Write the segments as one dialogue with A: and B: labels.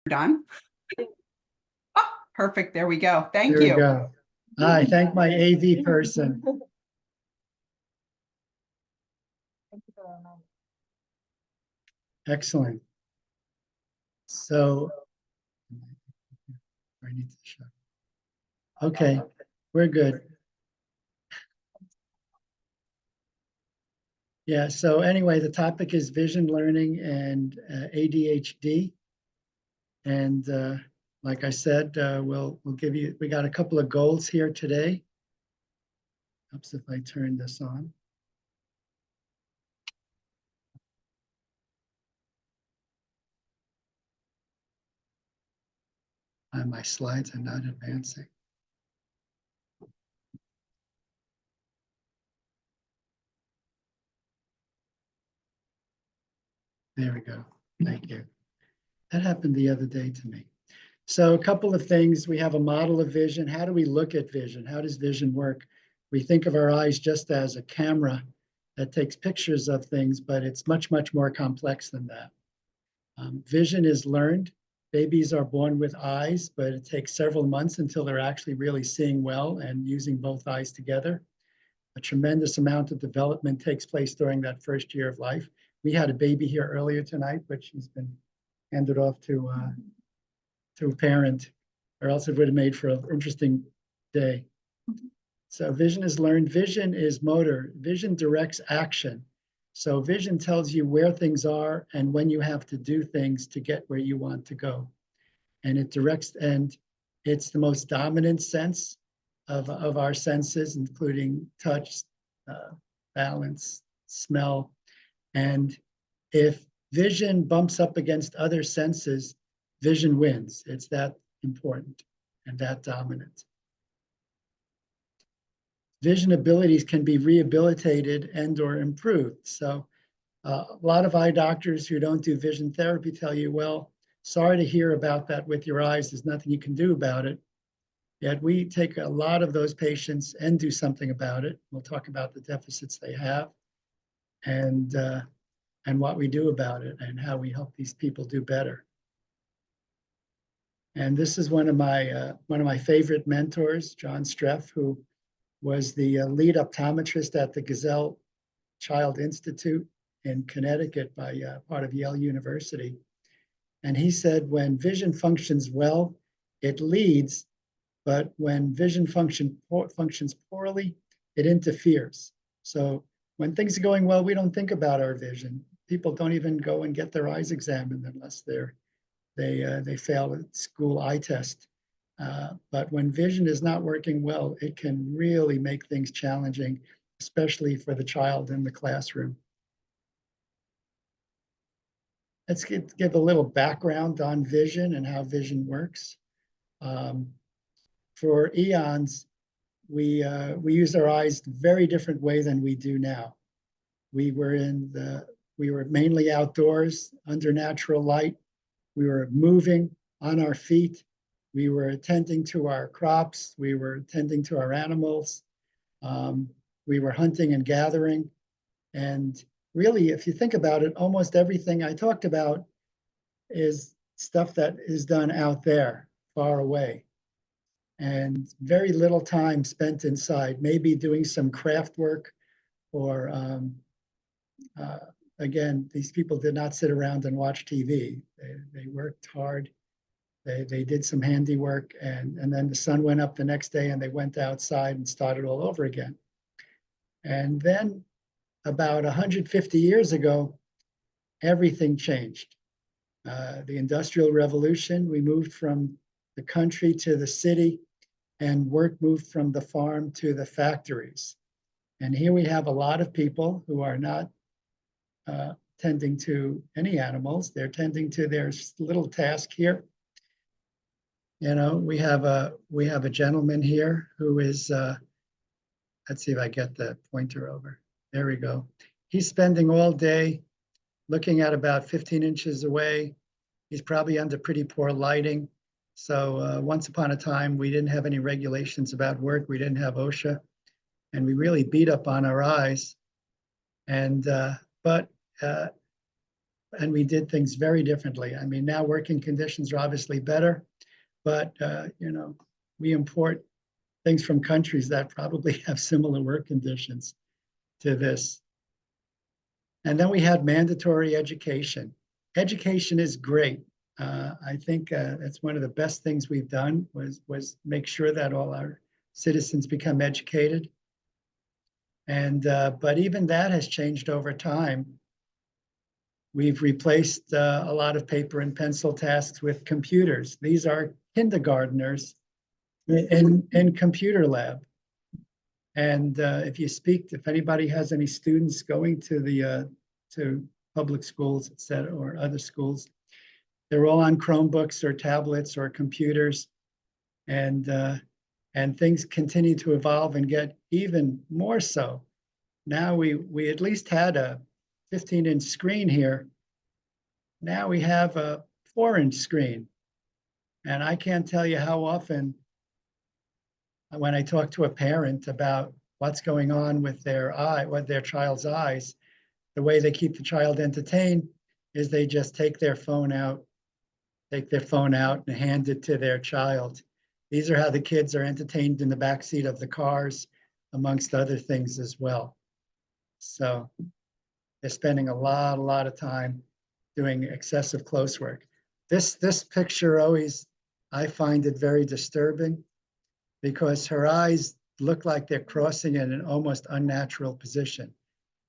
A: Done. Oh, perfect. There we go. Thank
B: There we
A: you.
B: go. I thank my AV person. Excellent. So I need to show. Okay, we're good. Yeah, so anyway, the topic is vision learning and ADHD. And like I said, we'll give you, we got a couple of goals here today. Helps if I turn this on. My slides are not advancing. There we go. Thank you. That happened the other day to me. So a couple of things. We have a model of vision. How do we look at vision? How does vision work? We think of our eyes just as a camera that takes pictures of things, but it's much, much more complex than that. Vision is learned. Babies are born with eyes, but it takes several months until they're actually really seeing well and using both eyes together. A tremendous amount of development takes place during that first year of life. We had a baby here earlier tonight, but she's been handed off to a parent, or else it would have made for an interesting day. So vision is learned. Vision is motor. Vision directs action. So vision tells you where things are and when you have to do things to get where you want to go. And it directs, and it's the most dominant sense of our senses, including touch, balance, smell. And if vision bumps up against other senses, vision wins. It's that important and that dominant. Vision abilities can be rehabilitated and or improved. So a lot of eye doctors who don't do vision therapy tell you, well, sorry to hear about that with your eyes. There's nothing you can do about it. Yet we take a lot of those patients and do something about it. We'll talk about the deficits they have and what we do about it and how we help these people do better. And this is one of my favorite mentors, John Streff, who was the lead optometrist at the Gazelle Child Institute in Connecticut by part of Yale University. And he said, when vision functions well, it leads, but when vision functions poorly, it interferes. So when things are going well, we don't think about our vision. People don't even go and get their eyes examined unless they fail a school eye test. But when vision is not working well, it can really make things challenging, especially for the child in the classroom. Let's give a little background on vision and how vision works. For eons, we used our eyes very different way than we do now. We were mainly outdoors under natural light. We were moving on our feet. We were attending to our crops. We were attending to our animals. We were hunting and gathering. And really, if you think about it, almost everything I talked about is stuff that is done out there, far away. And very little time spent inside, maybe doing some craft work or, again, these people did not sit around and watch TV. They worked hard. They did some handiwork, and then the sun went up the next day and they went outside and started all over again. And then about 150 years ago, everything changed. The Industrial Revolution, we moved from the country to the city, and work moved from the farm to the factories. And here we have a lot of people who are not tending to any animals. They're tending to their little task here. You know, we have a gentleman here who is, let's see if I get the pointer over. There we go. He's spending all day looking at about 15 inches away. He's probably under pretty poor lighting. So once upon a time, we didn't have any regulations about work. We didn't have OSHA, and we really beat up on our eyes. And but and we did things very differently. I mean, now working conditions are obviously better, but you know, we import things from countries that probably have similar work conditions to this. And then we had mandatory education. Education is great. I think that's one of the best things we've done was make sure that all our citizens become educated. And but even that has changed over time. We've replaced a lot of paper and pencil tasks with computers. These are kindergartners in computer lab. And if anybody has any students going to public schools, et cetera, or other schools, they're all on Chromebooks or tablets or computers, and things continue to evolve and get even more so. Now we at least had a 15-inch screen here. Now we have a 4-inch screen, and I can't tell you how often when I talk to a parent about what's going on with their child's eyes, the way they keep the child entertained is they just take their phone out and hand it to their child. These are how the kids are entertained in the backseat of the cars, amongst other things as well. So they're spending a lot of time doing excessive close work. This picture always, I find it very disturbing because her eyes look like they're crossing in an almost unnatural position.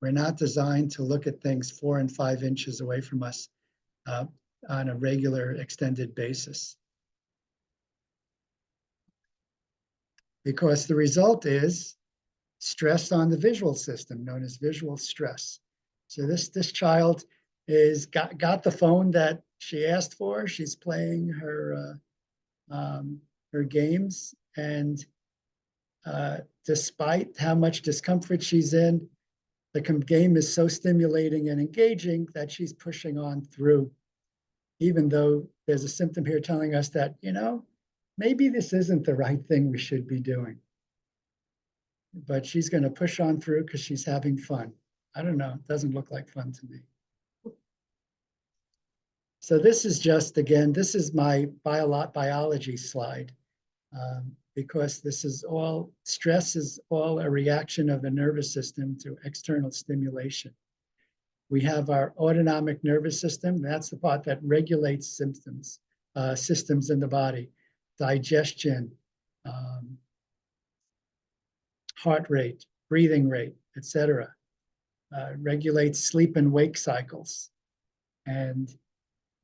B: We're not designed to look at things 4 and 5 inches away from us on a regular extended basis. Because the result is stress on the visual system, known as visual stress. So this child is got the phone that she asked for. She's playing her games, and despite how much discomfort she's in, the game is so stimulating and engaging that she's pushing on through, even though there's a symptom here telling us that, you know, maybe this isn't the right thing we should be doing. But she's going to push on through because she's having fun. I don't know. It doesn't look like fun to me. So this is just, again, this is my biology slide, because this is all, stress is all a reaction of the nervous system to external stimulation. We have our autonomic nervous system. That's the part that regulates systems in the body, digestion, heart rate, breathing rate, etc. Regulates sleep and wake cycles. And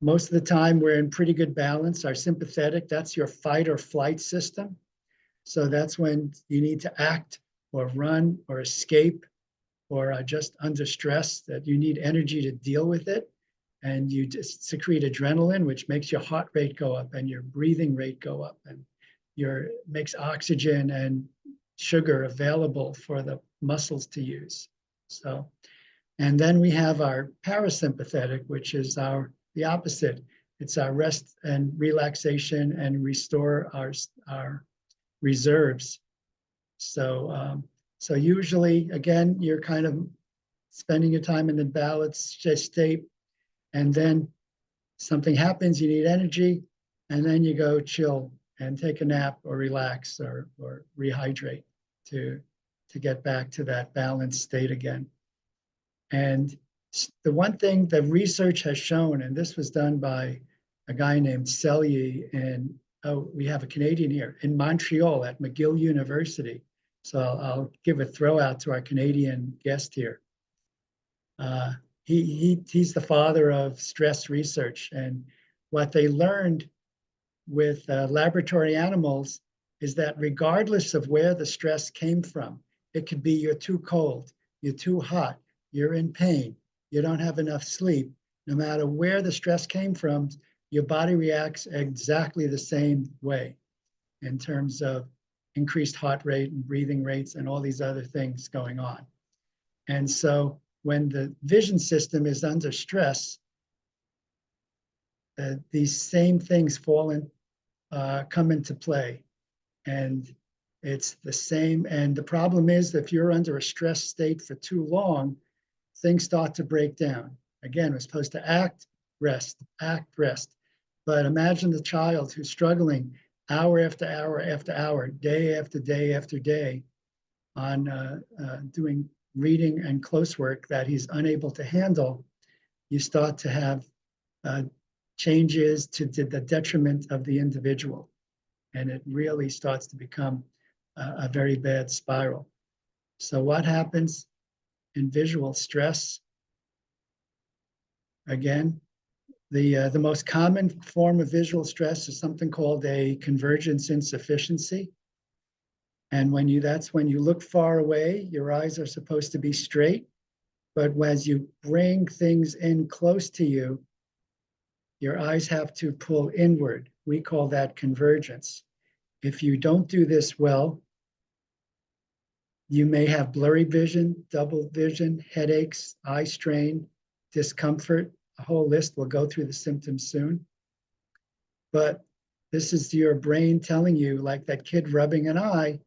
B: most of the time we're in pretty good balance. Our sympathetic, that's your fight or flight system. So that's when you need to act or run or escape or just under stress, that you need energy to deal with it. And you just secrete adrenaline, which makes your heart rate go up and your breathing rate go up, and makes oxygen and sugar available for the muscles to use. So, and then we have our parasympathetic, which is the opposite. It's our rest and relaxation and restore our reserves. So, so usually, again, you're kind of spending your time in the balanced state, and then something happens, you need energy, and then you go chill and take a nap or relax or rehydrate to get back to that balanced state again. And the one thing that research has shown, and this was done by a guy named Selye, and we have a Canadian here in Montreal at McGill University. So I'll give a throw out to our Canadian guest here. He's the father of stress research, and what they learned with laboratory animals is that regardless of where the stress came from, it could be you're too cold, you're too hot, you're in pain, you don't have enough sleep. No matter where the stress came from, your body reacts exactly the same way in terms of increased heart rate and breathing rates and all these other things going on. And so when the vision system is under stress, these same things come into play. And it's the same. And the problem is that if you're under a stress state for too long, things start to break down. Again, we're supposed to act, rest, act, rest. But imagine the child who's struggling hour after hour after hour, day after day after day on doing reading and close work that he's unable to handle. You start to have changes to the detriment of the individual. And it really starts to become a very bad spiral. So what happens in visual stress? Again, the most common form of visual stress is something called a convergence insufficiency. And that's when you look far away, your eyes are supposed to be straight, but as you bring things in close to you, your eyes have to pull inward. We call that convergence. If you don't do this well, you may have blurry vision, double vision, headaches, eye strain, discomfort. A whole list. We'll go through the symptoms soon. But this is your brain telling you, like that kid rubbing an eye,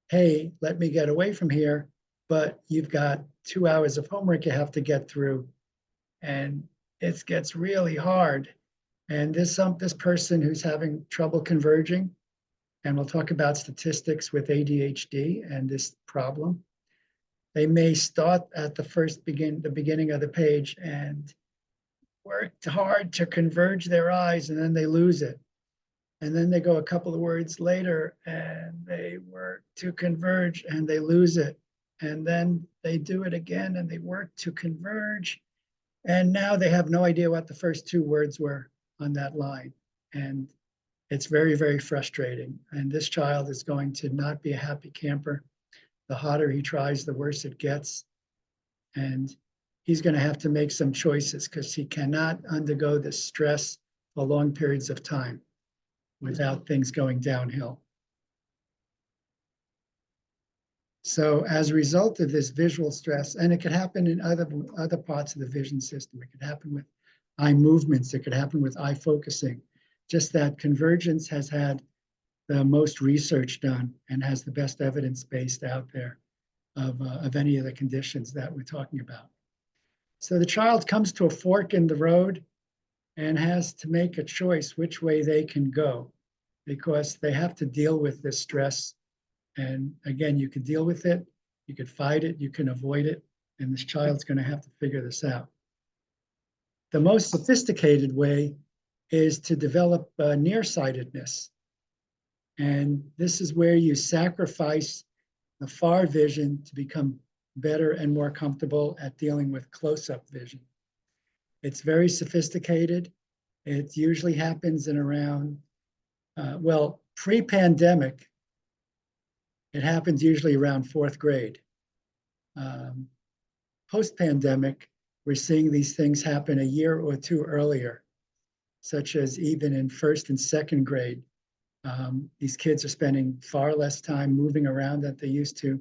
B: hey, let me get away from here, but you've got 2 hours of homework you have to get through, and it gets really hard. And this person who's having trouble converging, and we'll talk about statistics with ADHD and this problem. They may start at the beginning of the page and worked hard to converge their eyes, and then they lose it. And then they go a couple of words later and they work to converge and they lose it. And then they do it again and they work to converge. And now they have no idea what the first 2 words were on that line. And it's very, very frustrating. And this child is going to not be a happy camper. The harder he tries, the worse it gets. And he's going to have to make some choices because he cannot undergo this stress for long periods of time without things going downhill. So as a result of this visual stress, and it could happen in other parts of the vision system, it could happen with eye movements, it could happen with eye focusing, just that convergence has had the most research done and has the best evidence based out there of any of the conditions that we're talking about. So the child comes to a fork in the road and has to make a choice which way they can go, because they have to deal with this stress. And again, you can deal with it, you could fight it, you can avoid it, and this child's going to have to figure this out. The most sophisticated way is to develop nearsightedness. And this is where you sacrifice the far vision to become better and more comfortable at dealing with close-up vision. It's very sophisticated. It usually happens in around, pre-pandemic, it happens usually around 4th grade. Post-pandemic, we're seeing these things happen a year or 2 earlier, such as even in 1st and 2nd grade. These kids are spending far less time moving around than they used to.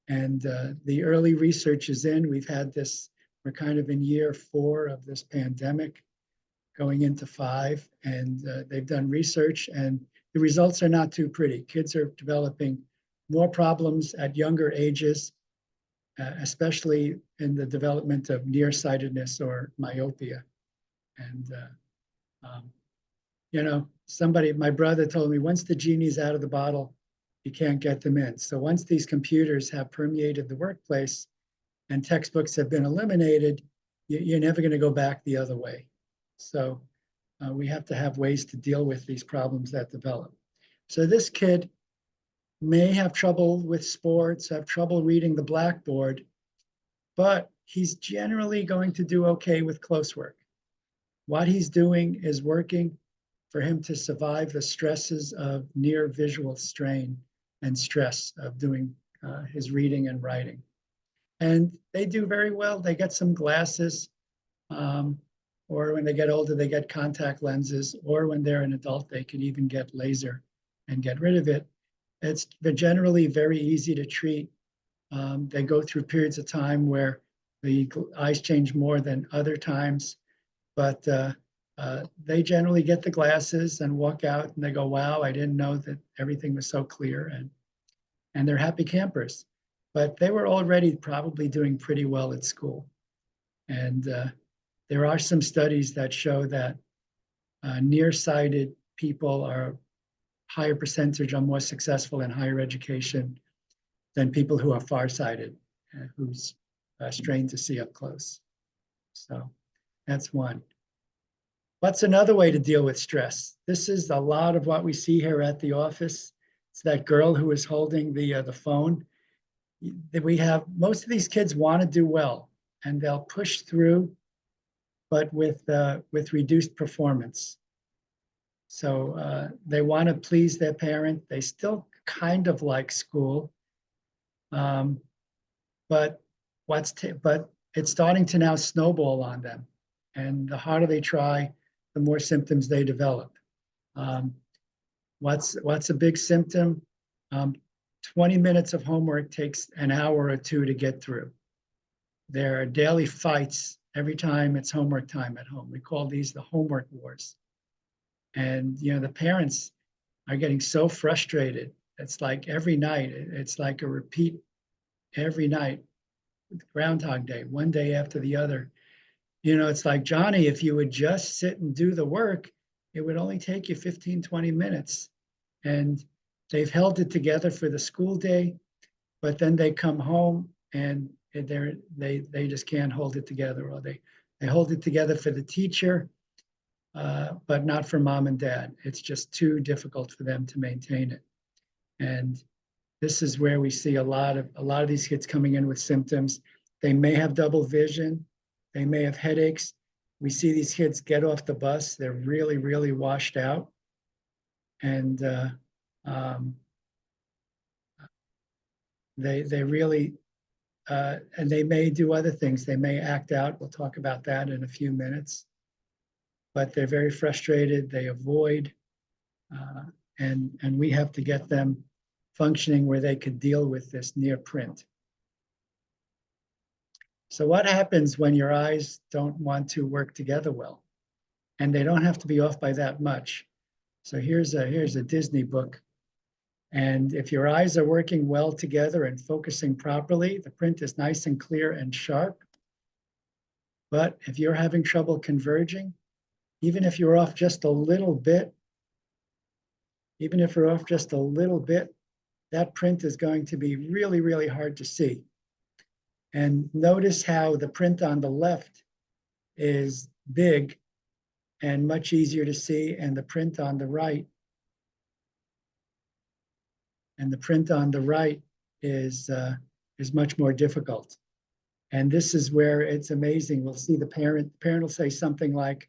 B: And the early research is in. We've had this, we're kind of in year 4 of this pandemic, going into 5, and they've done research, and the results are not too pretty. Kids are developing more problems at younger ages, especially in the development of nearsightedness or myopia. And my brother told me, once the genie's out of the bottle, you can't get them in. So once these computers have permeated the workplace and textbooks have been eliminated, you're never going to go back the other way. So we have to have ways to deal with these problems that develop. So this kid may have trouble with sports, have trouble reading the blackboard, but he's generally going to do okay with close work. What he's doing is working for him to survive the stresses of near visual strain and stress of doing his reading and writing. And they do very well. They get some glasses, or when they get older, they get contact lenses, or when they're an adult, they can even get laser and get rid of it. They're generally very easy to treat. They go through periods of time where the eyes change more than other times, but they generally get the glasses and walk out and they go, wow, I didn't know that everything was so clear, and they're happy campers. But they were already probably doing pretty well at school. And There are some studies that show that nearsighted people are higher percentage are more successful in higher education than people who are farsighted, who's strained to see up close. So that's one. What's another way to deal with stress? This is a lot of what we see here at the office. It's that girl who is holding the phone. We have most of these kids want to do well, and they'll push through, but with reduced performance. So they want to please their parent. They still kind of like school, but it's starting to now snowball on them. And the harder they try, the more symptoms they develop. What's a big symptom? 20 minutes of homework takes an hour or two to get through. There are daily fights every time it's homework time at home. We call these the homework wars. And the parents are getting so frustrated. It's like every night, it's like a repeat every night, Groundhog Day, one day after the other. It's like, Johnny, if you would just sit and do the work, it would only take you 15, 20 minutes. And they've held it together for the school day, but then they come home and they just can't hold it together, or they hold it together for the teacher, but not for mom and dad. It's just too difficult for them to maintain it. And this is where we see a lot of these kids coming in with symptoms. They may have double vision. They may have headaches. We see these kids get off the bus. They're really, really washed out. And they really, and they may do other things. They may act out. We'll talk about that in a few minutes. But they're very frustrated. They avoid, and we have to get them functioning where they could deal with this near print. So what happens when your eyes don't want to work together well? And they don't have to be off by that much. So here's a Disney book. And if your eyes are working well together and focusing properly, the print is nice and clear and sharp. But if you're having trouble converging, even if you're off just a little bit, that print is going to be really, really hard to see. And notice how the print on the left is big and much easier to see, and the print on the right is much more difficult. And this is where it's amazing. We'll see the parent will say something like,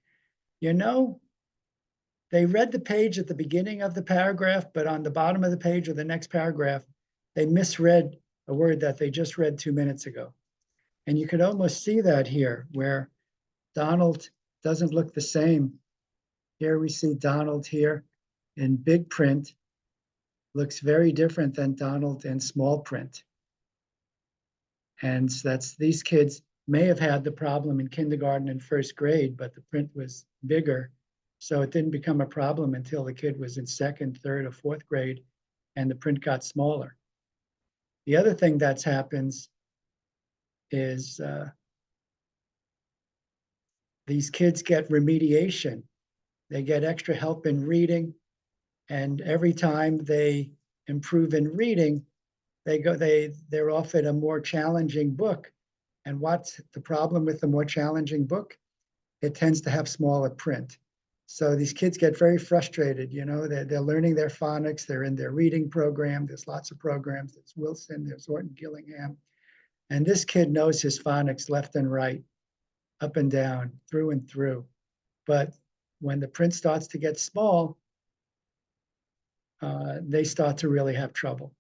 B: they read the page at the beginning of the paragraph, but on the bottom of the page or the next paragraph, they misread a word that they just read 2 minutes ago. And you could almost see that here, where Donald doesn't look the same. Here we see Donald here in big print, looks very different than Donald in small print. And these kids may have had the problem in kindergarten and first grade, but the print was bigger. So it didn't become a problem until the kid was in second, third, or fourth grade, and the print got smaller. The other thing that happens is these kids get remediation. They get extra help in reading, and every time they improve in reading, they're offered a more challenging book. And what's the problem with the more challenging book? It tends to have smaller print. So these kids get very frustrated. They're learning their phonics. They're in their reading program. There's lots of programs. There's Wilson, there's Orton Gillingham. And this kid knows his phonics left and right, up and down, through and through. But when the print starts to get small, they start to really have trouble.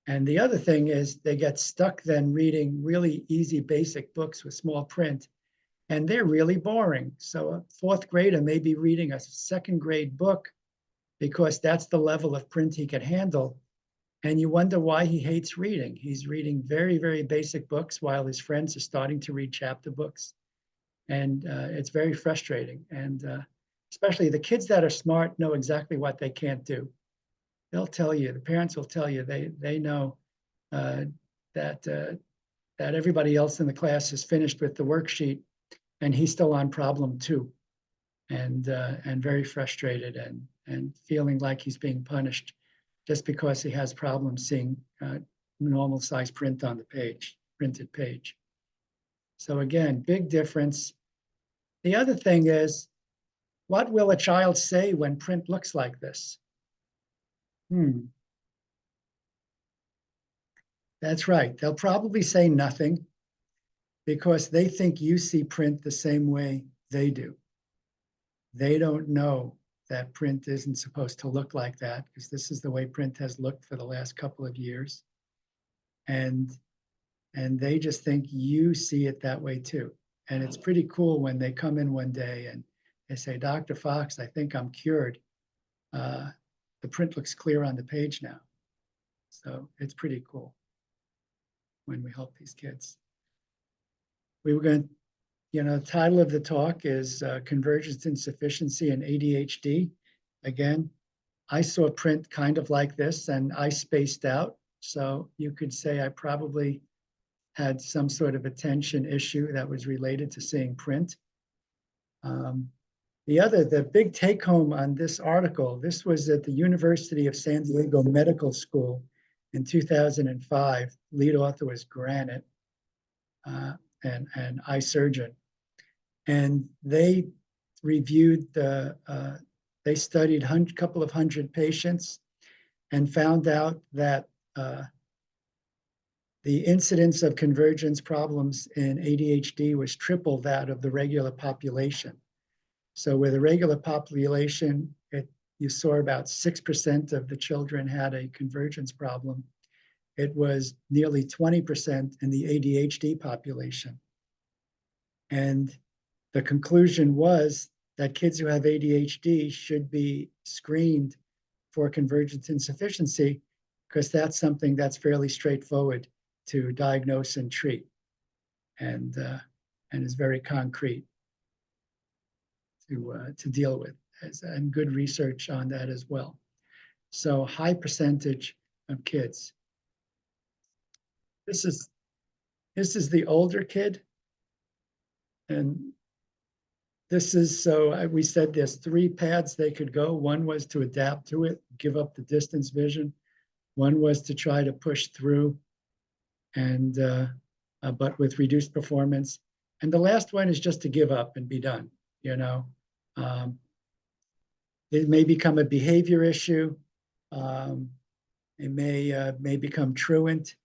B: And the other thing is they get stuck then reading really easy basic books with small print, and they're really boring. So a fourth grader may be reading a second grade book because that's the level of print he can handle. And you wonder why he hates reading. He's reading very, very basic books while his friends are starting to read chapter books. And it's very frustrating. And especially the kids that are smart know exactly what they can't do. They'll tell you, the parents will tell you, they know that everybody else in the class is finished with the worksheet and he's still on problem 2, and very frustrated and feeling like he's being punished just because he has problems seeing normal size print on the page, printed page. So again, big difference. The other thing is, what will a child say when print looks like this? That's right. They'll probably say nothing because they think you see print the same way they do. They don't know that print isn't supposed to look like that, because this is the way print has looked for the last couple of years. And they just think you see it that way too. And it's pretty cool when they come in one day and they say, Dr. Fox, I think I'm cured. The print looks clear on the page now. So it's pretty cool when we help these kids. We were going to, the title of the talk is Convergence Insufficiency and ADHD. Again, I saw print kind of like this and I spaced out. So you could say I probably had some sort of attention issue that was related to seeing print. The big take home on this article, this was at the University of San Diego Medical School in 2005. Lead author was Granite, and eye surgeon. And they reviewed they studied a couple of hundred patients and found out that the incidence of convergence problems in ADHD was triple that of the regular population. So with the regular population, you saw about 6% of the children had a convergence problem. It was nearly 20% in the ADHD population. And the conclusion was that kids who have ADHD should be screened for convergence insufficiency, because that's something that's fairly straightforward to diagnose and treat, and is very concrete to deal with, and good research on that as well. So high percentage of kids. This is the older kid, and this is, so we said there's 3 paths they could go. One was to adapt to it, give up the distance vision. One was to try to push through, and but with reduced performance. And the last one is just to give up and be done. It may become a behavior issue. It may become truant.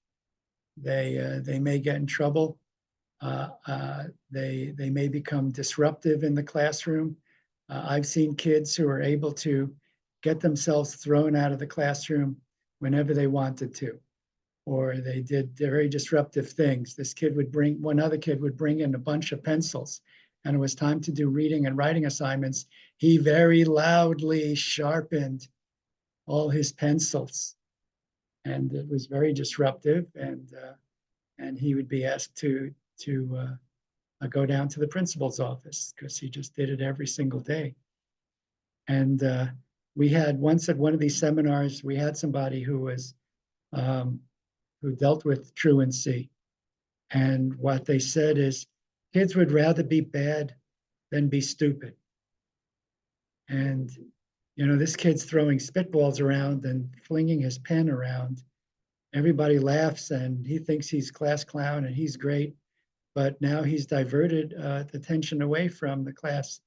B: They may get in trouble. They may become disruptive in the classroom. I've seen kids who are able to get themselves thrown out of the classroom whenever they wanted to, or they did very disruptive things. One other kid would bring in a bunch of pencils, and it was time to do reading and writing assignments. He very loudly sharpened all his pencils, and it was very disruptive. And he would be asked to go down to the principal's office, because he just did it every single day. And we had once at one of these seminars, we had somebody who dealt with truancy. And what they said is, kids would rather be bad than be stupid. And, this kid's throwing spitballs around and flinging his pen around. Everybody laughs and he thinks he's class clown and he's great. But now he's diverted the attention away from the class,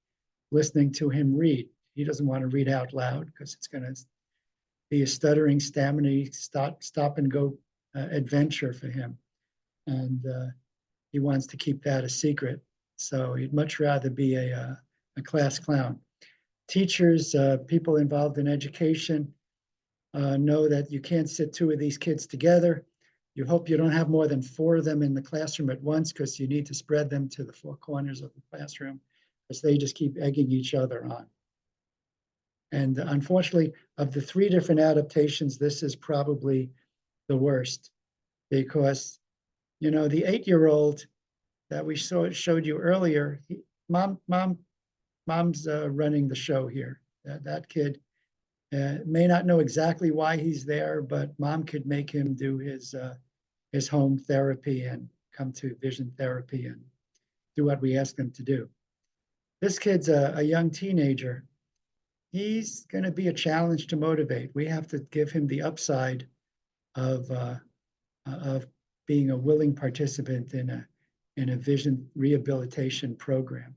B: listening to him read. He doesn't want to read out loud because it's going to be a stuttering, stammering, stop and go adventure for him. And he wants to keep that a secret. So he'd much rather be a class clown. Teachers, people involved in education know that you can't sit 2 of these kids together. You hope you don't have more than 4 of them in the classroom at once, because you need to spread them to the 4 corners of the classroom, because they just keep egging each other on. And unfortunately, of the 3 different adaptations, this is probably the worst, because, the 8-year-old that we showed you earlier, mom's running the show here. That kid may not know exactly why he's there, but mom could make him do his home therapy and come to vision therapy do what we ask them to do. This kid's a young teenager. He's going to be a challenge to motivate. We have to give him the upside of being a willing participant in a vision rehabilitation program.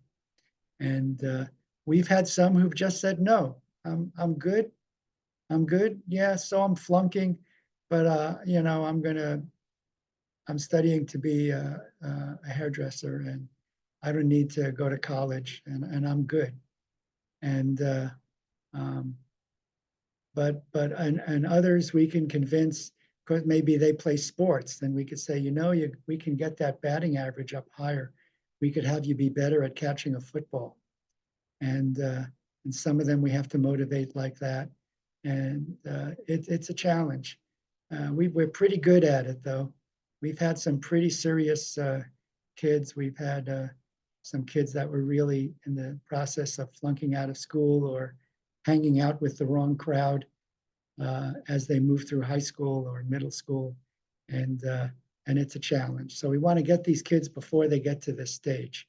B: And we've had some who've just said, no, I'm good. I'm good. Yeah, so I'm flunking, but I'm studying to be a hairdresser, and I don't need to go to college, and I'm good. And but others we can convince, because maybe they play sports, then we could say, we can get that batting average up higher. We could have you be better at catching a football. And some of them we have to motivate like that. And it's a challenge. We're pretty good at it, though. We've had some pretty serious kids. We've had some kids that were really in the process of flunking out of school or hanging out with the wrong crowd as they move through high school or middle school. And it's a challenge. So we want to get these kids before they get to this stage.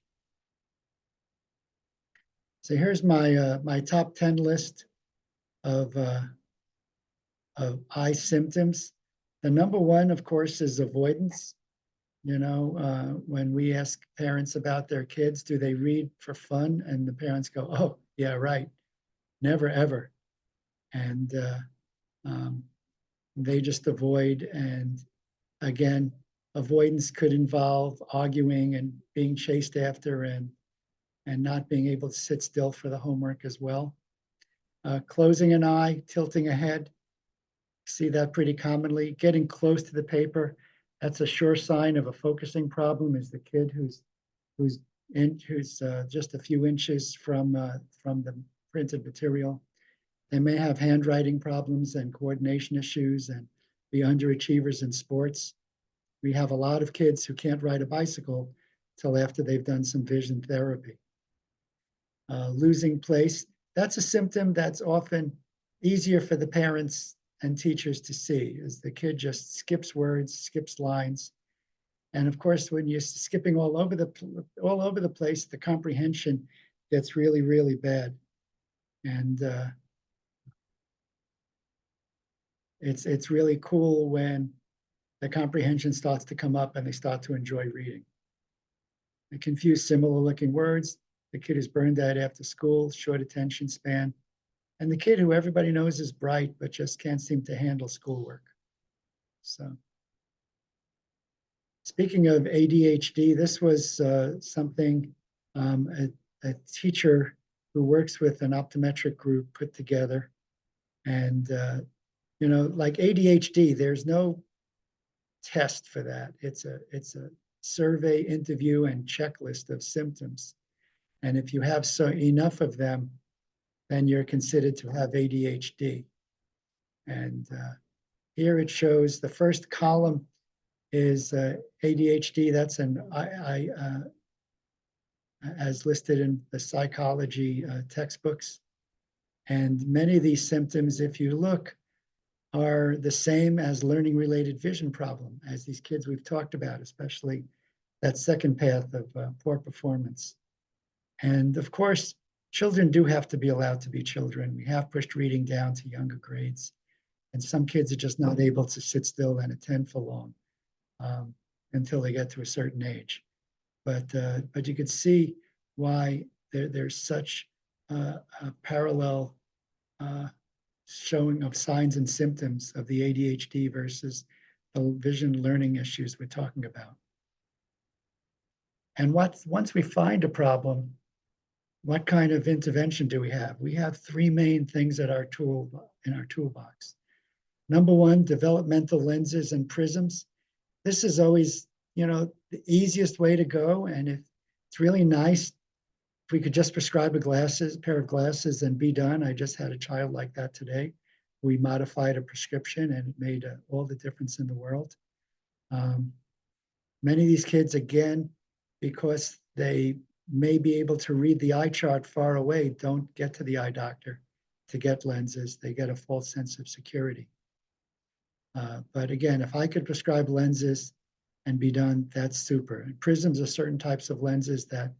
B: So here's my top 10 list of eye symptoms. The number one, of course, is avoidance. When we ask parents about their kids, do they read for fun? And the parents go, oh, yeah, right. Never, ever. And they just avoid. And again, avoidance could involve arguing and being chased after and not being able to sit still for the homework as well. Closing an eye, tilting a head. See that pretty commonly. Getting close to the paper, that's a sure sign of a focusing problem, is the kid who's just a few inches from the printed material. They may have handwriting problems and coordination issues and be underachievers in sports. We have a lot of kids who can't ride a bicycle till after they've done some vision therapy. Losing place, that's a symptom that's often easier for the parents and teachers to see, as the kid just skips words, skips lines. And of course, when you're skipping all over the place, the comprehension gets really, really bad. And it's really cool when the comprehension starts to come up and they start to enjoy reading. They confuse similar looking words. The kid is burned out after school, short attention span, and the kid who everybody knows is bright but just can't seem to handle schoolwork. So, speaking of ADHD, this was something a teacher who works with an optometric group put together. And like ADHD, there's no test for that. It's a survey, interview, and checklist of symptoms. And if you have enough of them, then you're considered to have ADHD. And here it shows the first column is ADHD. That's as listed in the psychology textbooks. And many of these symptoms, if you look, are the same as learning-related vision problem, as these kids we've talked about, especially that second path of poor performance. And of course, children do have to be allowed to be children. We have pushed reading down to younger grades. And some kids are just not able to sit still and attend for long until they get to a certain age. But you could see why there's such a parallel showing of signs and symptoms of the ADHD versus the vision learning issues we're talking about. And once we find a problem, what kind of intervention do we have? We have three main things in our toolbox. Number one, developmental lenses and prisms. This is always, the easiest way to go. And it's really nice if we could just prescribe a pair of glasses and be done. I just had a child like that today. We modified a prescription and it made all the difference in the world. Many of these kids, again, because they may be able to read the eye chart far away, don't get to the eye doctor to get lenses. They get a false sense of security. But again, if I could prescribe lenses and be done, that's super. And prisms are certain types of lenses that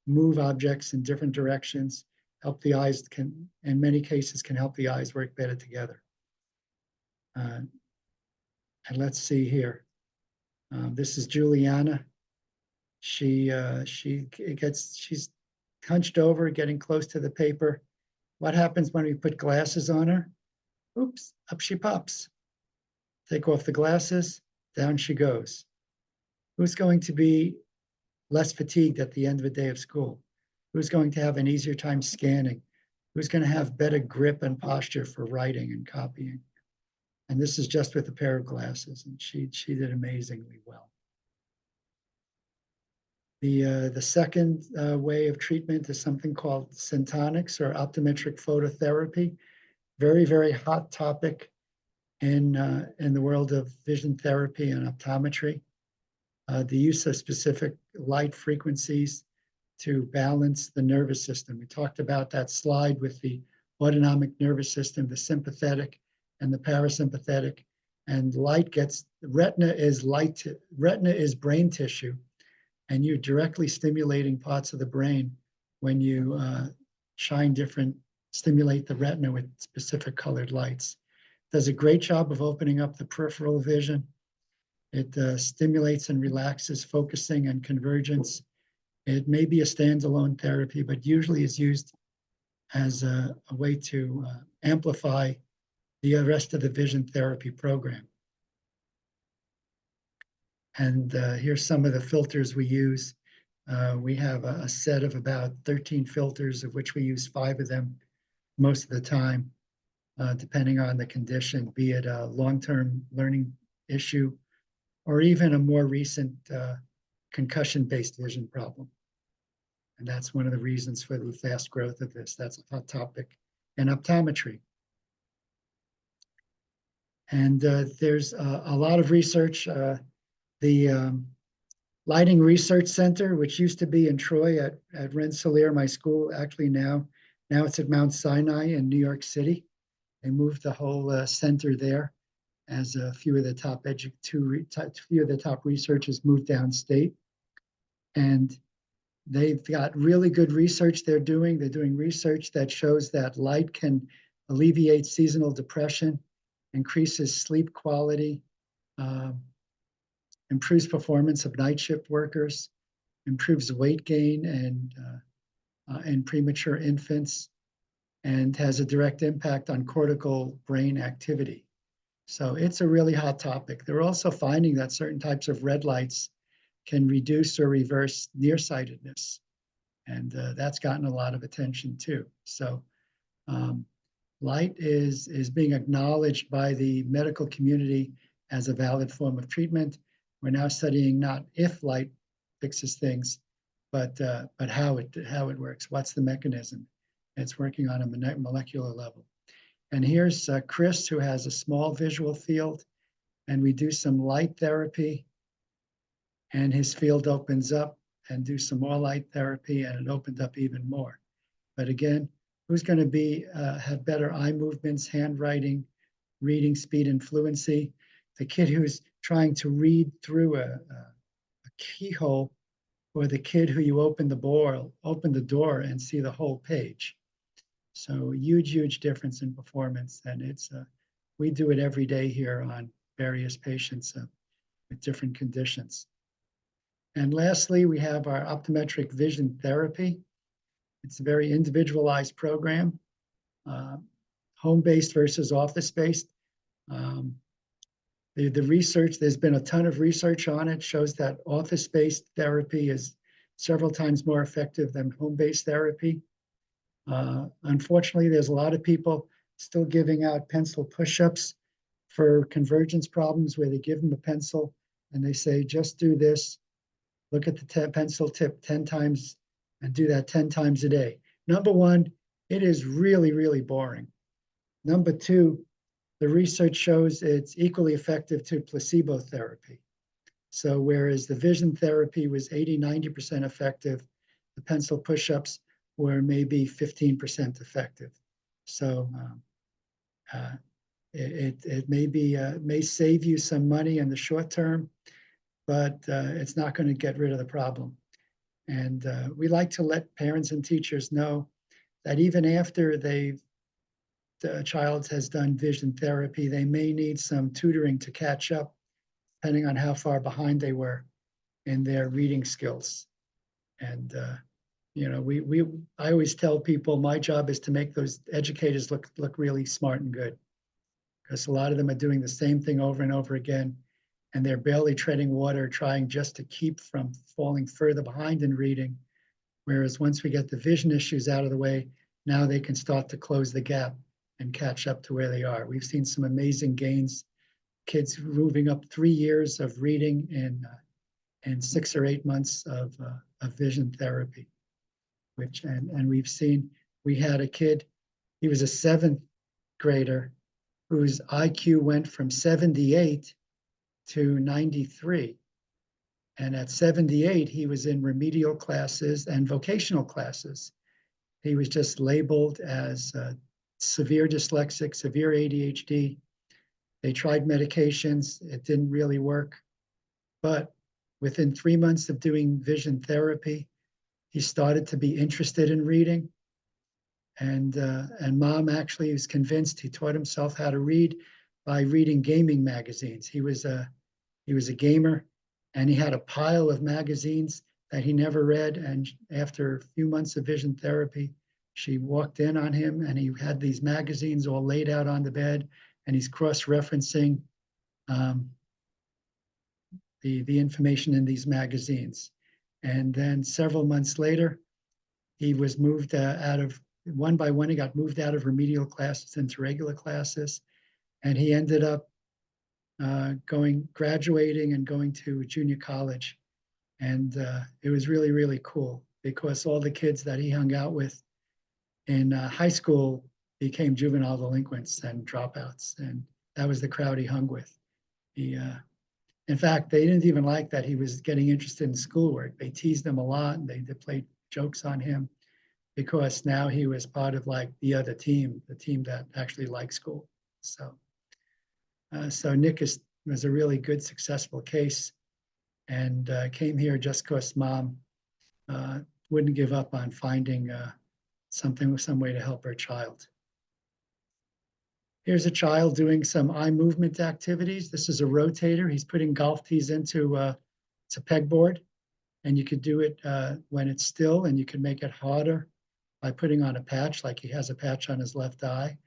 B: move objects in different directions, help the eyes, can, in many cases, can help the eyes work better together. And let's see here. This is Juliana. She's hunched over, getting close to the paper. What happens when we put glasses on her? Oops, up she pops. Take off the glasses, down she goes. Who's going to be less fatigued at the end of a day of school? Who's going to have an easier time scanning? Who's going to have better grip and posture for writing and copying? And this is just with a pair of glasses, and she did amazingly well. The second way of treatment is something called syntonics or optometric phototherapy. Very, very hot topic in the world of vision therapy and optometry. The use of specific light frequencies to balance the nervous system. We talked about that slide with the autonomic nervous system, the sympathetic and the parasympathetic. And retina is brain tissue, and you're directly stimulating parts of the brain when you stimulate the retina with specific colored lights. Does a great job of opening up the peripheral vision. It stimulates and relaxes focusing and convergence. It may be a standalone therapy, but usually is used as a way to amplify the rest of the vision therapy program. And here's some of the filters we use. We have a set of about 13 filters, of which we use 5 of them most of the time, depending on the condition, be it a long-term learning issue or even a more recent concussion-based vision problem. And that's one of the reasons for the fast growth of this. That's a hot topic in optometry. And there's a lot of research. The Lighting Research Center, which used to be in Troy at Rensselaer, my school, actually now it's at Mount Sinai in New York City. They moved the whole center there as a few of the top researchers moved downstate. And they've got really good research they're doing. They're doing research that shows that light can alleviate seasonal depression, increases sleep quality, improves performance of night shift workers, improves weight gain and premature infants, and has a direct impact on cortical brain activity. So it's a really hot topic. They're also finding that certain types of red lights can reduce or reverse nearsightedness. And that's gotten a lot of attention too. So light is being acknowledged by the medical community as a valid form of treatment. We're now studying not if light fixes things, but how it works. What's the mechanism? It's working on a molecular level. And here's Chris, who has a small visual field, and we do some light therapy, and his field opens up, and do some more light therapy, and it opened up even more. But again, who's going to have better eye movements, handwriting, reading speed, and fluency? The kid who's trying to read through a keyhole, or the kid who you open the door and see the whole page. So huge difference in performance. And we do it every day here on various patients with different conditions. And lastly, we have our optometric vision therapy. It's a very individualized program, home-based versus office-based. The research, there's been a ton of research on it, shows that office-based therapy is several times more effective than home-based therapy. Unfortunately, there's a lot of people still giving out pencil push-ups for convergence problems, where they give them a pencil and they say, just do this, look at the pencil tip 10 times and do that 10 times a day. Number one, it is really boring. Number two, the research shows it's equally effective to placebo therapy. So whereas the vision therapy was 80–90% effective, the pencil push-ups were maybe 15% effective. So it may save you some money in the short term, but it's not going to get rid of the problem. And we like to let parents and teachers know that even after the child has done vision therapy, they may need some tutoring to catch up, depending on how far behind they were in their reading skills. And I always tell people my job is to make those educators look really smart and good, because a lot of them are doing the same thing over and over again, and they're barely treading water, trying just to keep from falling further behind in reading. Whereas once we get the vision issues out of the way, now they can start to close the gap and catch up to where they are. We've seen some amazing gains, kids moving up 3 years of reading in 6 or 8 months of vision therapy. And we've seen, we had a kid, he was a 7th grader whose IQ went from 78 to 93. And at 78, he was in remedial classes and vocational classes. He was just labeled as severe dyslexic, severe ADHD. They tried medications, it didn't really work. But within 3 months of doing vision therapy, he started to be interested in reading. And mom actually was convinced. He taught himself how to read by reading gaming magazines. He was a gamer, and he had a pile of magazines that he never read. And after a few months of vision therapy, she walked in on him, and he had these magazines all laid out on the bed, and he's cross-referencing the information in these magazines. And then several months later, he was moved out of, one by one, he got moved out of remedial classes into regular classes. And he ended up graduating and going to junior college. And it was really, really cool, because all the kids that he hung out with in high school became juvenile delinquents and dropouts. And that was the crowd he hung with. In fact, they didn't even like that he was getting interested in schoolwork. They teased him a lot, and they played jokes on him, because now he was part of like the other team, the team that actually liked school. So Nick was a really good, successful case, and came here just because mom wouldn't give up on finding some way to help her child. Here's a child doing some eye movement activities. This is a rotator. He's putting golf tees into it's a pegboard, and you could do it when it's still, and you can make it harder by putting on a patch, like he has a patch on his left eye.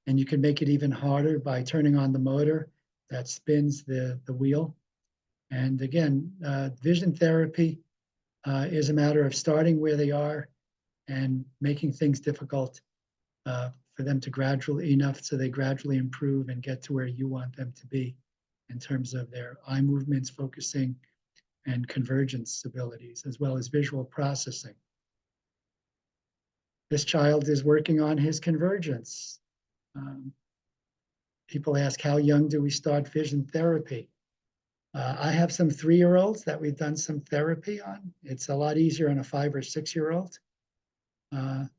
B: And you can make it even harder by turning on the motor that spins the wheel. And again, vision therapy is a matter of starting where they are and making things difficult for them to enough so they gradually improve and get to where you want them to be in terms of their eye movements, focusing, and convergence abilities, as well as visual processing. This child is working on his convergence. People ask, how young do we start vision therapy? I have some 3-year-olds that we've done some therapy on. It's a lot easier on a 5 or 6-year-old. A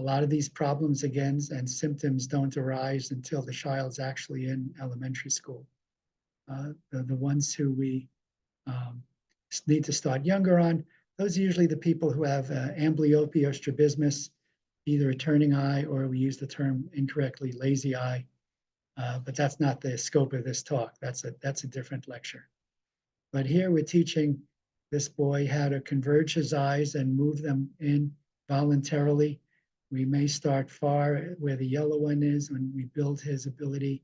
B: lot of these problems, again, and symptoms don't arise until the child's actually in elementary school. The ones who we need to start younger on, those are usually the people who have amblyopia or strabismus, either a turning eye, or we use the term incorrectly, lazy eye. But that's not the scope of this talk. That's a different lecture. But here we're teaching this boy how to converge his eyes and move them in voluntarily. We may start far where the yellow one is, when we build his ability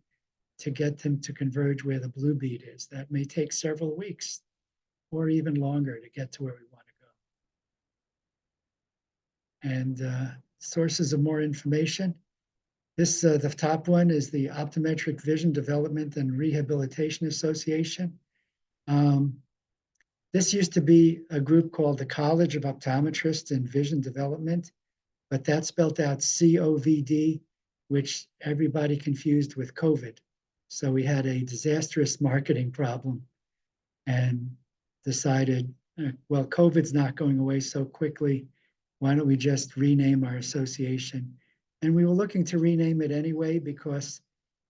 B: to get him to converge where the blue bead is. That may take several weeks or even longer to get to where we want to go. And sources of more information. This, the top one is the Optometric Vision Development and Rehabilitation Association. This used to be a group called the College of Optometrists in Vision Development, but that's spelled out COVID, which everybody confused with COVID. So we had a disastrous marketing problem and decided, well, COVID's not going away so quickly. Why don't we just rename our association? And we were looking to rename it anyway, because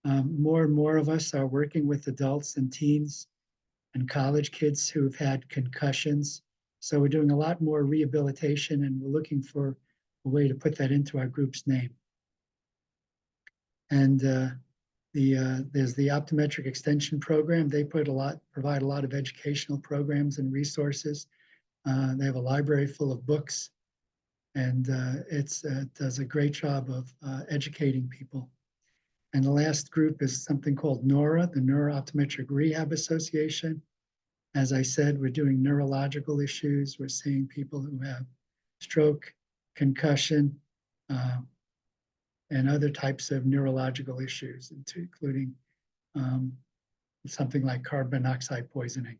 B: more and more of us are working with adults and teens, and college kids who've had concussions. So we're doing a lot more rehabilitation, and we're looking for a way to put that into our group's name. And there's the optometric extension program. They provide a lot of educational programs and resources. They have a library full of books, and it does a great job of educating people. And the last group is something called NORA, the Neuro-Optometric Rehab Association. As I said, we're doing neurological issues. We're seeing people who have stroke, concussion, and other types of neurological issues, including something like carbon monoxide poisoning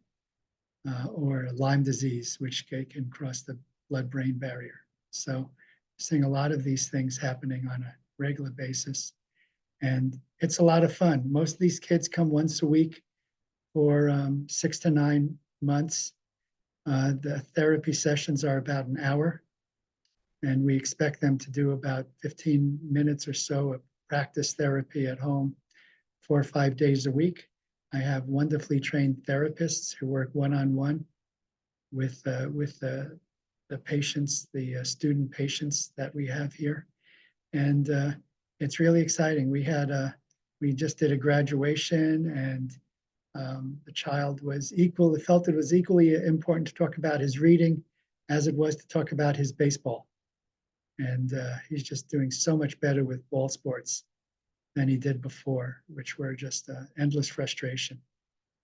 B: or Lyme disease, which can cross the blood-brain barrier. So seeing a lot of these things happening on a regular basis. And it's a lot of fun. Most of these kids come once a week for 6 to 9 months. The therapy sessions are about an hour, and we expect them to do about 15 minutes or so of practice therapy at home 4 or 5 days a week. I have wonderfully trained therapists who work one-on-one with the patients, the student patients that we have here. And it's really exciting. We just did a graduation, and the child felt it was equally important to talk about his reading as it was to talk about his baseball. And he's just doing so much better with ball sports than he did before, which were just endless frustration.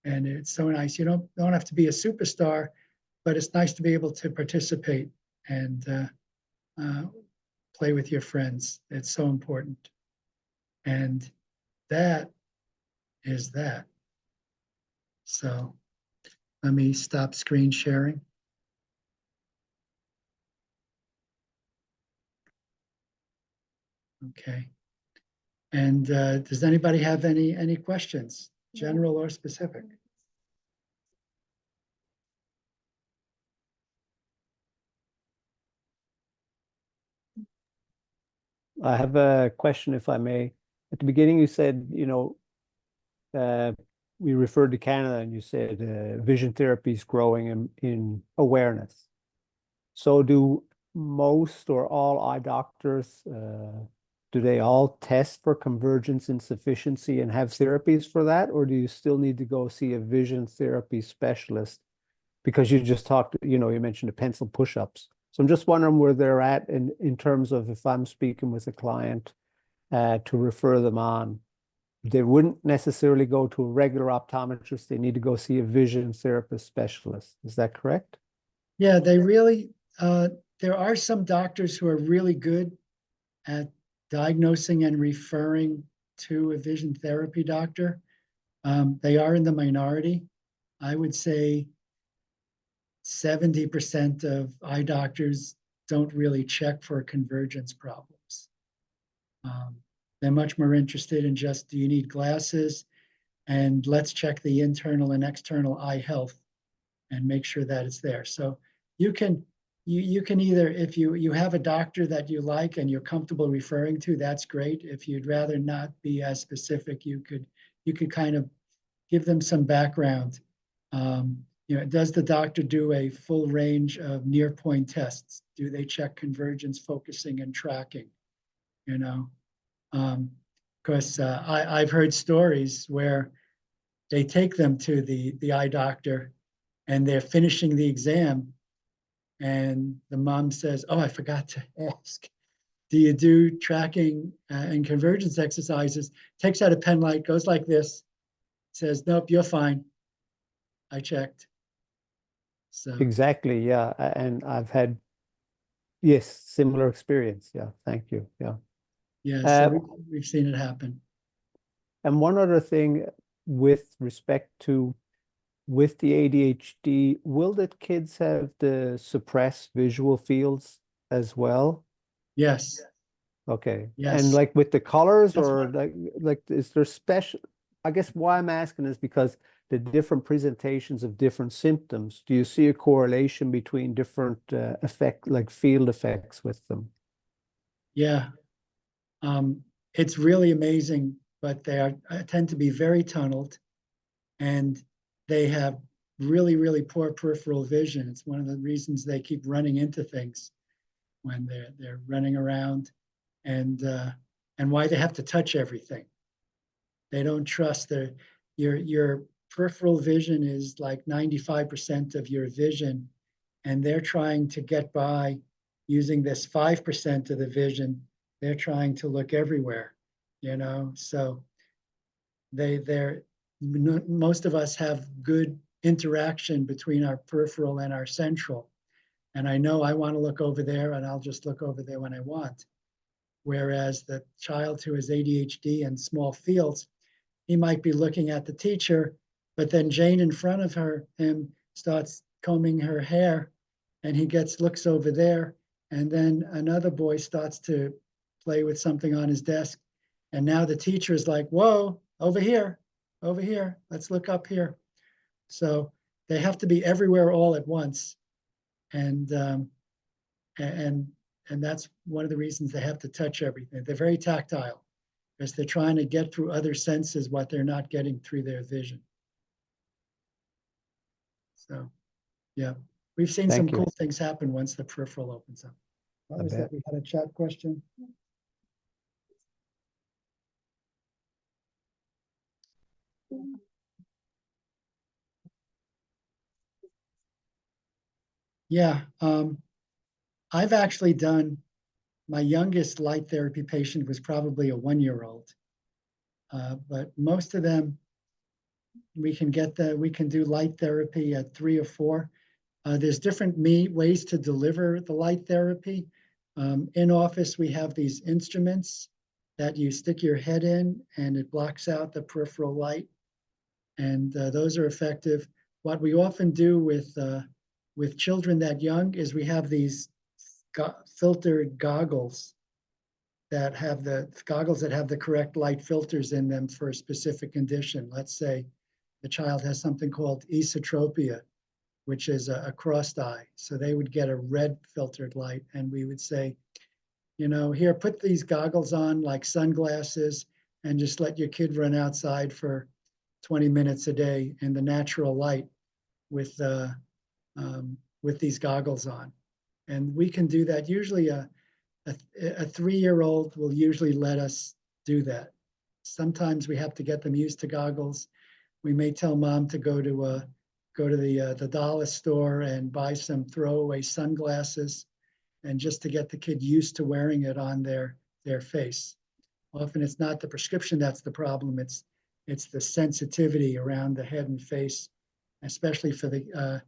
B: And it's so nice. You don't have to be a superstar, but it's nice to be able to participate and play with your friends. It's so important. And that is that. So let me stop screen sharing. Okay. And does anybody have any questions, general or specific?
C: I have a question, if I may. At the beginning, you said, we referred to Canada, and you said vision therapy is growing in awareness. So do most or all eye doctors, do they all test for convergence insufficiency and have therapies for that? Or do you still need to go see a vision therapy specialist? Because you just talked, you mentioned the pencil push-ups. So I'm just wondering where they're at in terms of, if I'm speaking with a client to refer them on, they wouldn't necessarily go to a regular optometrist. They need to go see a vision therapist specialist. Is that correct?
B: Yeah, there are some doctors who are really good at diagnosing and referring to a vision therapy doctor. They are in the minority. I would say 70% of eye doctors don't really check for convergence problems. They're much more interested in just, do you need glasses? And let's check the internal and external eye health and make sure that it's there. So you can either, if you have a doctor that you like and you're comfortable referring to, that's great. If you'd rather not be as specific, you could kind of give them some background. Does the doctor do a full range of near point tests? Do they check convergence, focusing, and tracking? Because I've heard stories where they take them to the eye doctor and they're finishing the exam, and the mom says, "Oh, I forgot to ask, do you do tracking and convergence exercises?" Takes out a pen light, goes like this, says, "Nope, you're fine. I checked." So
C: Exactly, yeah. And I've had, yes, similar experience. Yeah, thank you. Yeah.
B: yeah, so we've seen it happen.
C: And one other thing with respect to, with the ADHD, will the kids have the suppressed visual fields as well?
B: Yes.
C: Okay.
B: Yes.
C: And like with the colors,
B: That's
C: or like is there special, I guess why I'm asking is because the different presentations of different symptoms, do you see a correlation between different like field effects with them?
B: Yeah. It's really amazing, but they tend to be very tunneled, and they have really, really poor peripheral vision. It's one of the reasons they keep running into things when they're running around, and why they have to touch everything. They don't trust your peripheral vision is like 95% of your vision, and they're trying to get by using this 5% of the vision. They're trying to look everywhere, so most of us have good interaction between our peripheral and our central. And I know I want to look over there, and I'll just look over there when I want. Whereas the child who has ADHD and small fields, he might be looking at the teacher, but then Jane in front of him starts combing her hair, and he looks over there, and then another boy starts to play with something on his desk. And now the teacher is like, whoa, over here, let's look up here. So they have to be everywhere all at once. And that's one of the reasons they have to touch everything. They're very tactile, because they're trying to get through other senses what they're not getting through their vision. So, yeah, we've seen some
C: Thank you.
B: cool things happen once the peripheral opens up. What was that? We had a chat question. Yeah, I've actually done, my youngest light therapy patient was probably a 1-year-old. But most of them, we can do light therapy at 3 or 4. There's different ways to deliver the light therapy. In office, we have these instruments that you stick your head in, and it blocks out the peripheral light. And those are effective. What we often do with children that young is we have these filtered goggles that have the correct light filters in them for a specific condition. Let's say the child has something called esotropia, which is a crossed eye. So they would get a red filtered light, and we would say, here, put these goggles on like sunglasses, and just let your kid run outside for 20 minutes a day in the natural light with these goggles on. And we can do that. Usually a 3-year-old will usually let us do that. Sometimes we have to get them used to goggles. We may tell mom to go to the dollar store and buy some throwaway sunglasses, and just to get the kid used to wearing it on their face. Often it's not the prescription that's the problem. It's the sensitivity around the head and face, especially for the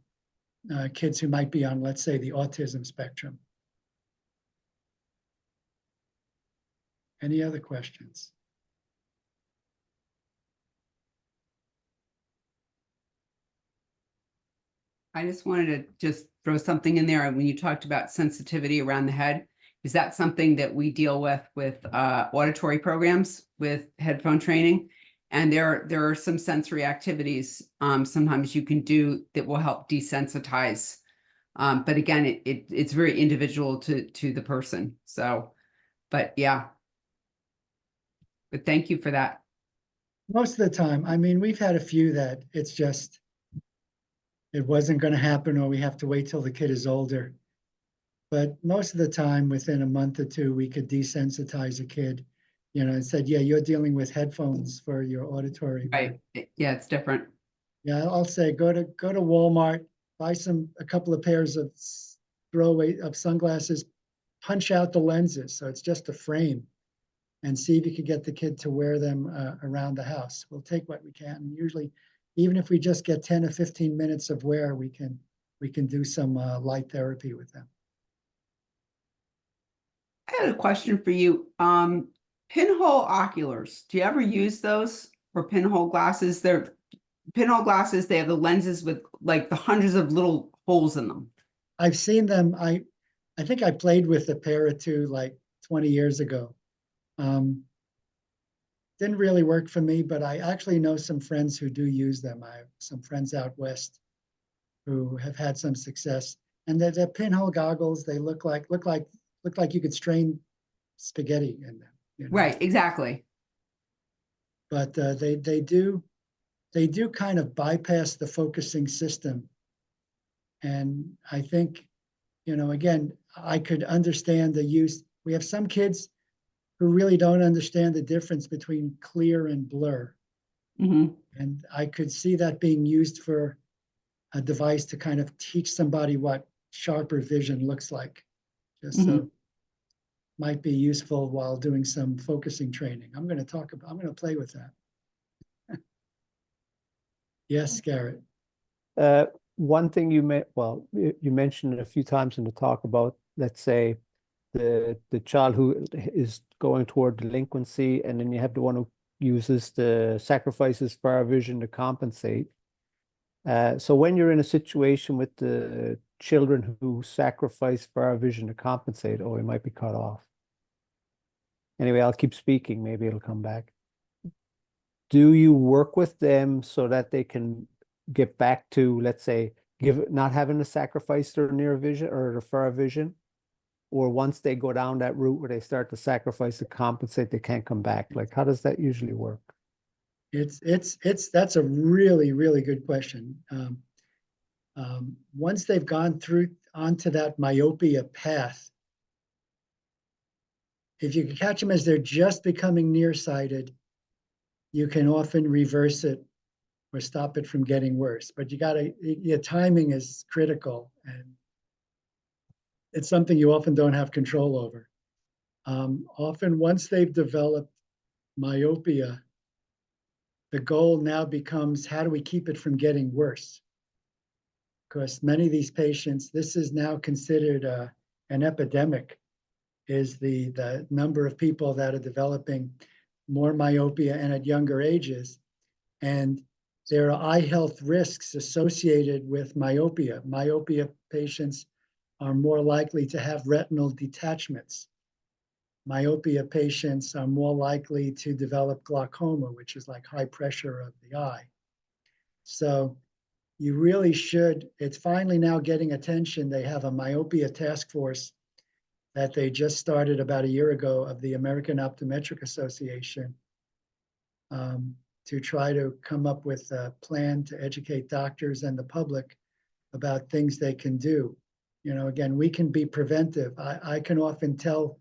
B: kids who might be on, let's say, the autism spectrum. Any other questions?
A: I just wanted to just throw something in there. When you talked about sensitivity around the head, is that something that we deal with auditory programs with headphone training? And there are some sensory activities sometimes you can do that will help desensitize. But again, it's very individual to the person. So, but yeah. But thank you for that.
B: Most of the time, I mean, we've had a few that it's just, it wasn't going to happen, or we have to wait till the kid is older. But most of the time, within a month or 2, we could desensitize a kid, and said, yeah, you're dealing with headphones for your auditory.
A: Right. Yeah, it's different.
B: Yeah, I'll say go to Walmart, buy a couple of pairs of throwaway sunglasses, punch out the lenses, so it's just a frame, and see if you could get the kid to wear them around the house. We'll take what we can. Usually, even if we just get 10 or 15 minutes of wear, we can do some light therapy with them.
A: I had a question for you. Pinhole oculars. Do you ever use those for pinhole glasses? They're pinhole glasses. They have the lenses with like the hundreds of little holes in them.
B: I've seen them. I think I played with a pair or two like 20 years ago. Didn't really work for me, but I actually know some friends who do use them. I have some friends out west who have had some success. And they're pinhole goggles. They look like you could strain spaghetti in them.
A: Right, exactly.
B: But they do they do kind of bypass the focusing system. And I think, again, I could understand the use. We have some kids who really don't understand the difference between clear and blur.
A: Mhm.
B: And I could see that being used for a device to kind of teach somebody what sharper vision looks like. Just so might be useful while doing some focusing training. I'm going to play with that. Yes, Garrett.
C: One thing you mentioned it a few times in the talk about, let's say, the child who is going toward delinquency, and then you have the one who uses the sacrifices far vision to compensate. So when you're in a situation with the children who sacrifice far vision to compensate, oh, it might be cut off. Anyway, I'll keep speaking. Maybe it'll come back. Do you work with them so that they can get back to, let's say, not having to sacrifice their near vision or their far vision? Or once they go down that route where they start to sacrifice to compensate, they can't come back? Like, how does that usually work?
B: That's a really, really good question. Once they've gone through onto that myopia path, if you can catch them as they're just becoming nearsighted, you can often reverse it or stop it from getting worse. But your timing is critical, and it's something you often don't have control over. Often, once they've developed myopia, the goal now becomes, how do we keep it from getting worse? Because many of these patients, this is now considered an epidemic, is the number of people that are developing more myopia and at younger ages. And there are eye health risks associated with myopia. Myopia patients are more likely to have retinal detachments. Myopia patients are more likely to develop glaucoma, which is like high pressure of the eye. So you really should, it's finally now getting attention. They have a myopia task force that they just started about a year ago of the American Optometric Association, to try to come up with a plan to educate doctors and the public about things they can do. Again, we can be preventive. I can often tell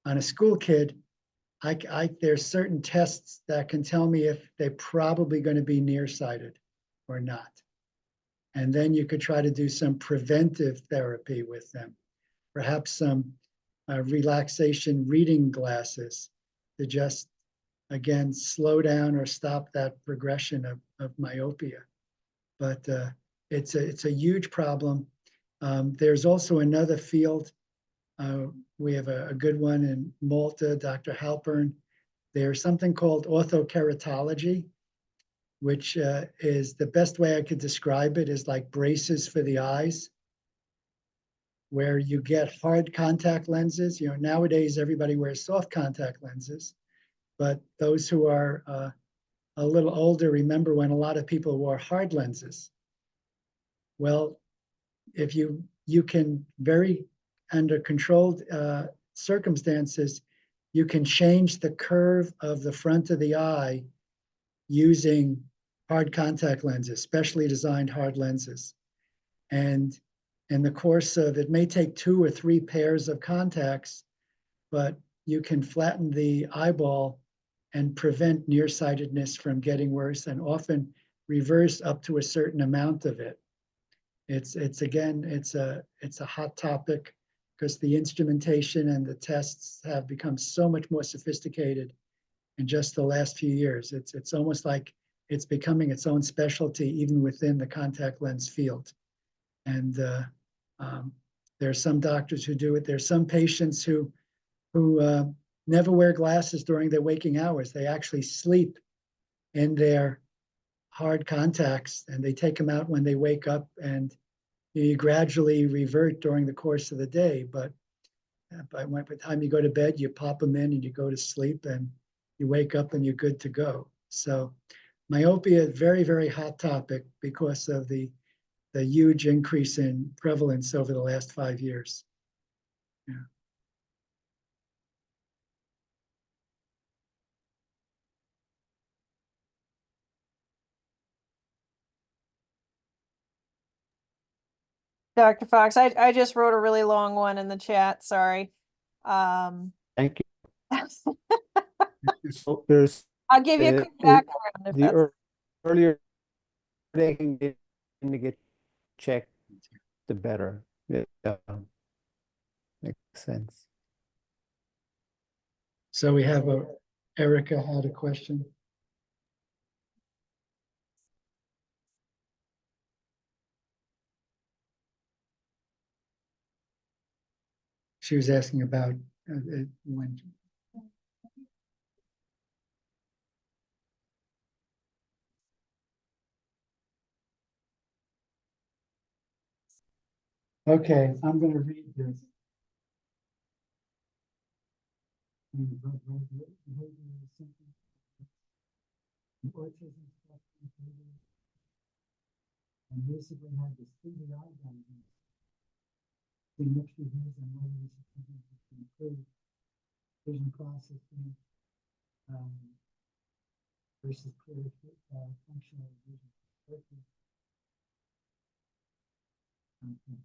B: on a school kid, there's certain tests that can tell me if they're probably going to be nearsighted or not. And then you could try to do some preventive therapy with them, perhaps some relaxation reading glasses to just, again, slow down or stop that progression of myopia. But it's a huge problem. There's also another field. We have a good one in Malta, Dr. Halpern. There's something called orthokeratology, which is the best way I could describe it, is like braces for the eyes, where you get hard contact lenses. Nowadays everybody wears soft contact lenses, but those who are a little older remember when a lot of people wore hard lenses. Well, if you can very under controlled circumstances, you can change the curve of the front of the eye using hard contact lenses, specially designed hard lenses. And in the course of, it may take 2 or 3 pairs of contacts, but you can flatten the eyeball and prevent nearsightedness from getting worse, and often reverse up to a certain amount of it. It's a hot topic because the instrumentation and the tests have become so much more sophisticated in just the last few years. It's almost like it's becoming its own specialty even within the contact lens field. And there are some doctors who do it. There's some patients who never wear glasses during their waking hours. They actually sleep in their hard contacts, and they take them out when they wake up, and you gradually revert during the course of the day. But by the time you go to bed, you pop them in and you go to sleep, and you wake up and you're good to go. So myopia is very, very hot topic because of the huge increase in prevalence over the last 5 years. Yeah.
D: Dr. Fox. I just wrote a really long one in the chat, sorry.
C: Thank you. So there's
D: I'll give you a
C: uh,
D: quick
C: it-
D: background if
C: the
D: that's,
C: earlier they can get checked, the better. Yeah, makes sense.
B: So we have Erica had a question. She was asking about when. Okay, I'm going to read this. And basically had this through eye diagnosis. The mixture of these and whether this is something that can improve vision processing versus clear functional vision. Okay.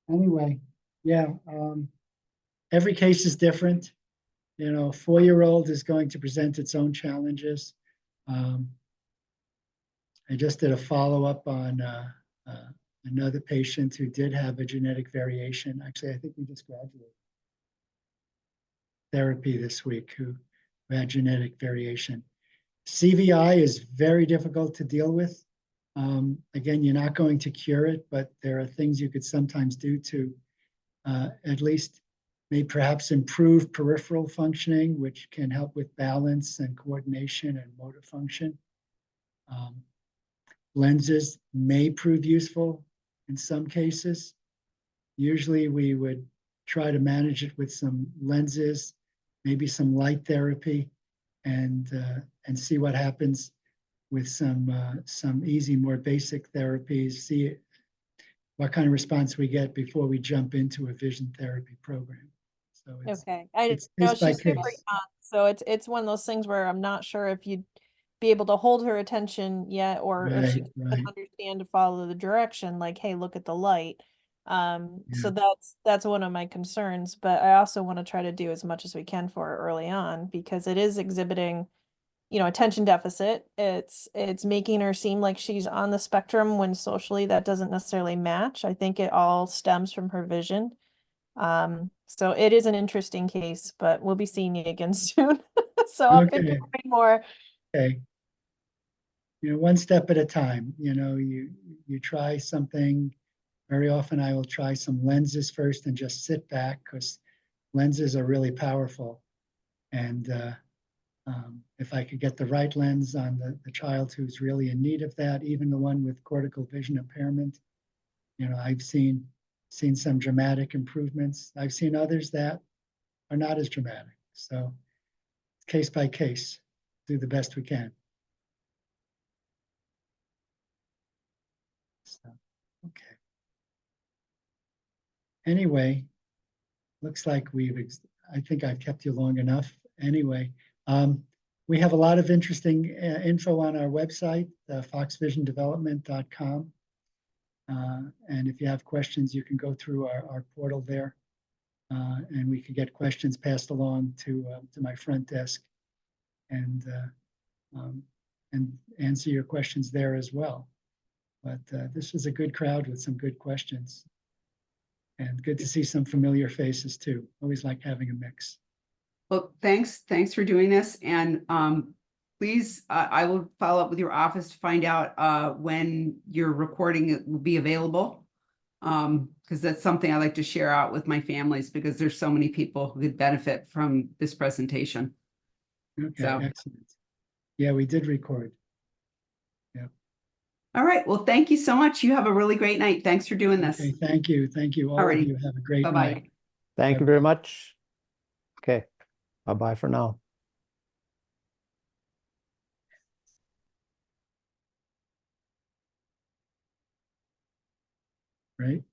B: Anyway, yeah, every case is different. You know, a 4-year-old is going to present its own challenges. I just did a follow-up on another patient who did have a genetic variation. Actually, I think we just graduated therapy this week who had genetic variation. CVI is very difficult to deal with. Again, you're not going to cure it, but there are things you could sometimes do to at least may perhaps improve peripheral functioning, which can help with balance and coordination and motor function. Lenses may prove useful in some cases. Usually we would try to manage it with some lenses, maybe some light therapy, and see what happens with some easy, more basic therapies, see what kind of response we get before we jump into a vision therapy program. So
D: okay.
B: it's
D: know
B: case by
D: she's super
B: case.
D: young, so it's one of those things where I'm not sure if you'd be able to hold her attention yet, or if she
B: Right.
D: can understand to follow the direction, like, hey, look at the light. So
B: Yeah.
D: that's one of my concerns, but I also want to try to do as much as we can for her early on because it is exhibiting, attention deficit. It's making her seem like she's on the spectrum when socially that doesn't necessarily match. I think it all stems from her vision. So it is an interesting case, but we'll be seeing you again soon. So I'll pick
B: Okay.
D: up more.
B: Okay. One step at a time. You try something. Very often I will try some lenses first and just sit back because lenses are really powerful. And if I could get the right lens on the child who's really in need of that, even the one with cortical vision impairment, I've seen some dramatic improvements. I've seen others that are not as dramatic. So case by case, do the best we can. So, okay. Anyway, looks like I think I've kept you long enough. Anyway, we have a lot of interesting info on our website, foxvisiondevelopment.com. And if you have questions, you can go through our portal there. And we can get questions passed along to my front desk and answer your questions there as well. But this was a good crowd with some good questions. And good to see some familiar faces too. Always like having a mix.
A: Well, thanks for doing this. And please, I will follow up with your office to find out when your recording will be available. Because that's something I like to share out with my families because there's so many people who could benefit from this presentation.
B: Okay,
A: So.
B: excellent. Yeah, we did record. Yeah.
A: All right. Well, thank you so much. You have a really great night. Thanks for doing this.
B: Okay, thank you. Thank you. All of
A: Alrighty.
B: you have a great
A: Bye-bye.
B: night.
C: Thank you very much. Okay, bye-bye for now.
B: Right.